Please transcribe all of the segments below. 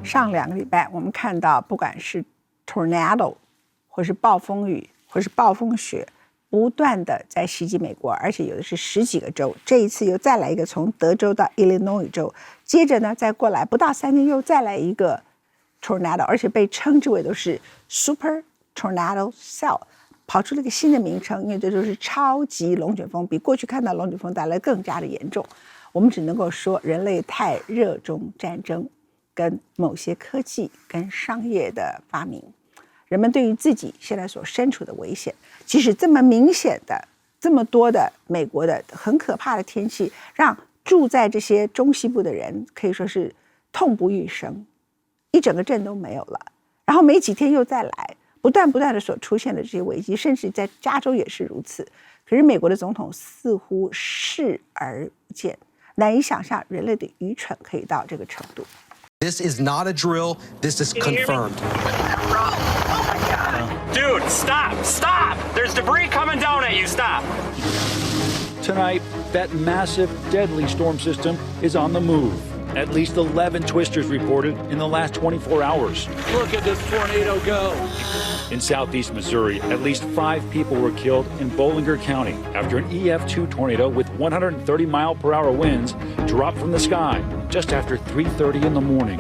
上2个礼拜我们看到不管是 tornado 或是暴风雨或是暴风雪不断的在袭击美国，而且有的是10几个州，这一次又再来一个从德州到 Illinois 州，接着呢再过来不到3天又再来一个 tornado， 而且被称之为都是 super tornado cell， 跑出了一个新的名称，因为这就是超级龙卷风，比过去看到龙卷风带来更加的严重。我们只能够说人类太热衷战争跟某些科技跟商业的发明，人们对于自己现在所身处的危险，即使这么明显的这么多的美国的很可怕的天气，让住在这些中西部的人可以说是痛不欲生，一整个镇都没有了，然后没几天又再来，不断的所出现的这些危机，甚至在加州也是如此。可是美国的总统似乎视而不见，难以想象人类的愚蠢可以到这个程度。This is not a drill. This is confirmed. Oh my God. Dude, stop! Stop! There's debris coming down at you. Stop! Tonight, that massive, deadly storm system is on the move. At least 11 twisters reported in the last 24 hours. Look at this tornado go. In southeast Missouri, at least 5 people were killed in Bollinger County after an EF2 tornado with 130-mile-per-hour winds dropped from the sky just after 3:30 in the morning.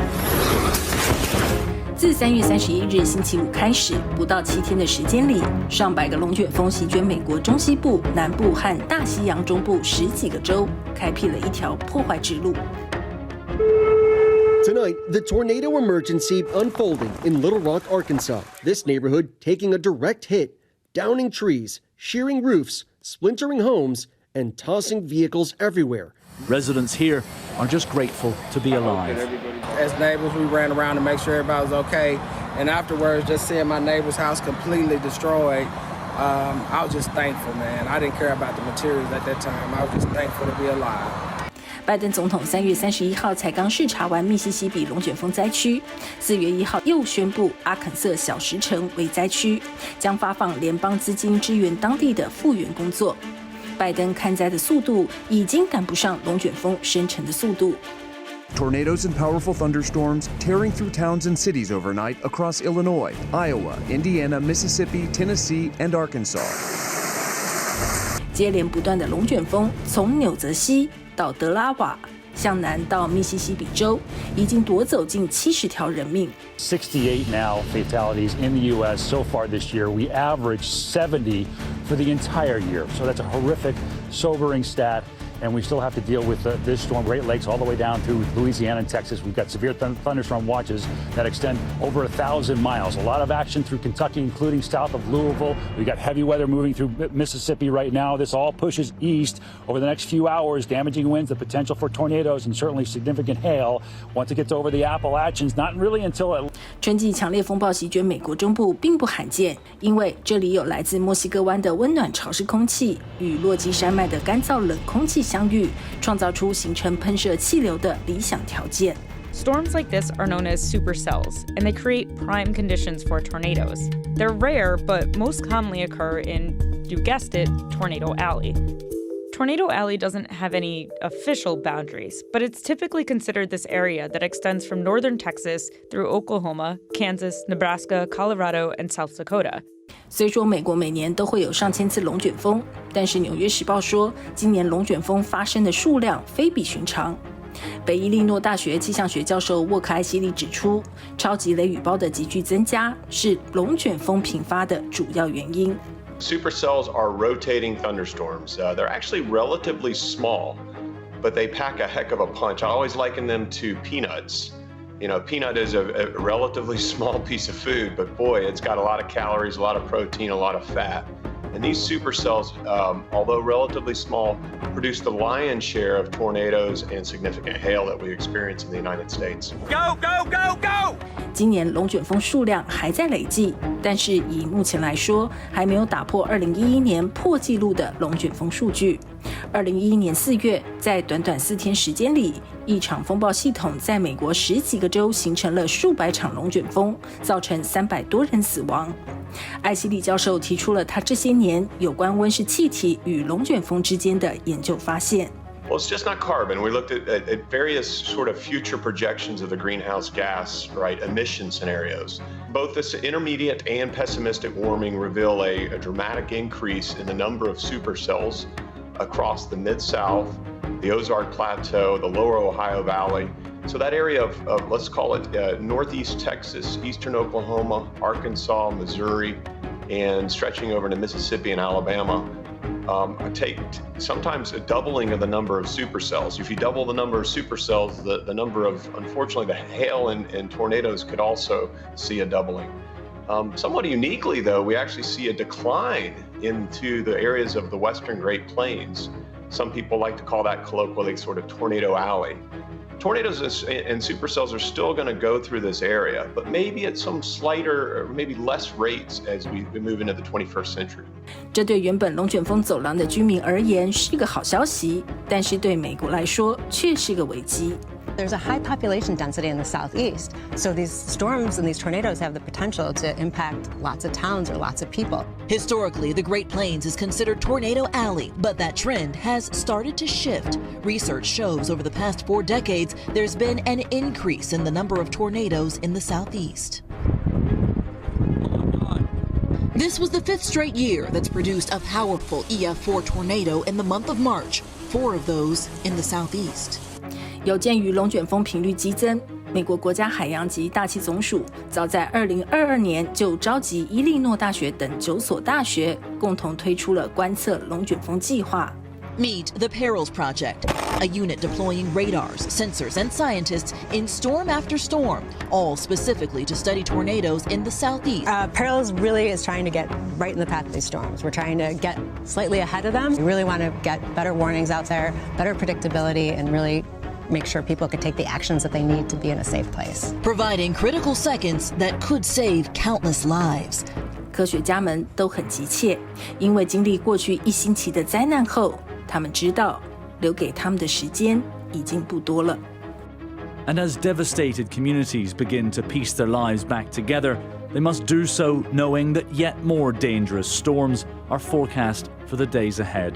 自3月31日星期五开始，不到7天的时间里，上百个龙卷风席卷美国中西部、南部和大西洋中部10几个州，开辟了一条破坏之路。Tonight, the tornado emergency unfolding in Little Rock, Arkansas. This neighborhood taking a direct hit, downing trees, shearing roofs, splintering homes, and tossing vehicles everywhere. Residents here are just grateful to be alive. As neighbors, we ran around to make sure everybody was okay. And afterwards, just seeing my neighbor's house completely destroyed, I was just thankful, man. I didn't care about the materials at that time. I was just thankful to be alive. 拜登总统3月31号才刚视察完密西西比龙卷风灾区，4月1号又宣布阿肯色小石城为灾区，将发放联邦资金支援当地的复原工作。拜登看灾的速度已经赶不上龙卷风生成的速度。Tornadoes and powerful thunderstorms tearing through towns and cities overnight across Illinois, Iowa, Indiana, Mississippi, Tennessee, and Arkansas. 接连不断的龙卷风从纽泽西到德拉瓦，向南到密西西比州，已经夺走近70条人命。68 now fatalities in the U.S. so far this year. We averaged 70 for the entire year. So that's a horrific, sobering stat. And we still have to deal with this storm, Great Lakes, all the way down through Louisiana and Texas. We've got severe thunderstorm watches that extend over 1,000 miles. A lot of action through Kentucky, including south of Louisville. We've got heavy weather moving through Mississippi right now. This all pushes east over the next few hours, damaging winds, the potential for tornadoes, and certainly significant hail. Once it gets over the Appalachians, not really until 春季强烈风暴席卷美国中部并不罕见，因为这里有来自墨西哥湾的温暖潮湿空气与落基山脉的干燥冷空气相遇，创造出形成喷射气流的理想条件。Storms like this are known as supercells, and they create prime conditions for tornadoes. They're rare, but most commonly occur in, you guessed it, Tornado Alley. Tornado Alley doesn't have any official boundaries, but it's typically considered this area that extends from northern Texas through Oklahoma, Kansas, Nebraska, Colorado, and South Dakota. 虽说美国每年都会有上千次龙卷风，但是《纽约时报》说，今年龙卷风发生的数量非比寻常。北伊利诺大学气象学教授沃克埃西利指出，超级雷雨包的急剧增加是龙卷风频发的主要原因。Supercells are rotating thunderstorms. They're actually relatively small, but they pack a heck of a punch. I always liken them to peanuts. You know, peanut is a relatively small piece of food, but boy, it's got a lot of calories, a lot of protein, a lot of fat. And these supercells, although relatively small, produce the lion's share of tornadoes and significant hail that we experience in the United States. Go, go, go, go! 今年龙卷风数量还在累计，但是以目前来说，还没有打破2011年破纪录的龙卷风数据。2011年4月，在短短4天时间里，一场风暴系统在美国10几个州形成了数百场龙卷风，造成300多人死亡。艾希利教授提出了他这些年有关温室气体与龙卷风之间的研究发现。Well, it's just not carbon. We looked at various sort of future projections of the greenhouse gas, right, emission scenarios. Both this intermediate and pessimistic warming reveal a dramatic increase in the number of supercells across the Mid-South, the Ozark Plateau, the lower Ohio Valley. So that area of let's call it northeast Texas, eastern Oklahoma, Arkansas, Missouri, and stretching over to Mississippi and Alabama, take sometimes a doubling of the number of supercells. If you double the number of supercells, the number of, unfortunately, the hail and tornadoes could also see a doubling. Somewhat uniquely, though, we actually see a decline into the areas of the western Great Plains. Some people like to call that colloquially sort of Tornado Alley. Tornadoes and supercells are still going to go through this area, but maybe at some slighter or maybe less rates as we move into the 21st century. 这对原本龙卷风走廊的居民而言是个好消息，但是对美国来说却是个危机。There's a high population density in the southeast, so these storms and these tornadoes have the potential to impact lots of towns or lots of people. Historically, the Great Plains is considered Tornado Alley, but that trend has started to shift. Research shows over the past 4 decades, there's been an increase in the number of tornadoes in the southeast. This was the 5th straight year that's produced a powerful EF4 tornado in the month of March, 4 of those in the southeast. 有鉴于龙卷风频率激增，美国国家海洋及大气总署早在2022年就召集伊利诺大学等9所大学，共同推出了观测龙卷风计划。Meet the Perils Project, a unit deploying radars, sensors, and scientists in storm after storm, all specifically to study tornadoes in the southeast. Perils really is trying to get right in the path of these storms. We're trying to get slightly ahead of them. We really want to get better warnings out there, better predictability, and really make sure people can take the actions that they need to be in a safe place. Providing critical seconds that could save countless lives. 科学家们都很急切，因为经历过去1星期的灾难后，他们知道留给他们的时间已经不多了。And as devastated communities begin to piece their lives back together, they must do so knowing that yet more dangerous storms are forecast for the days ahead.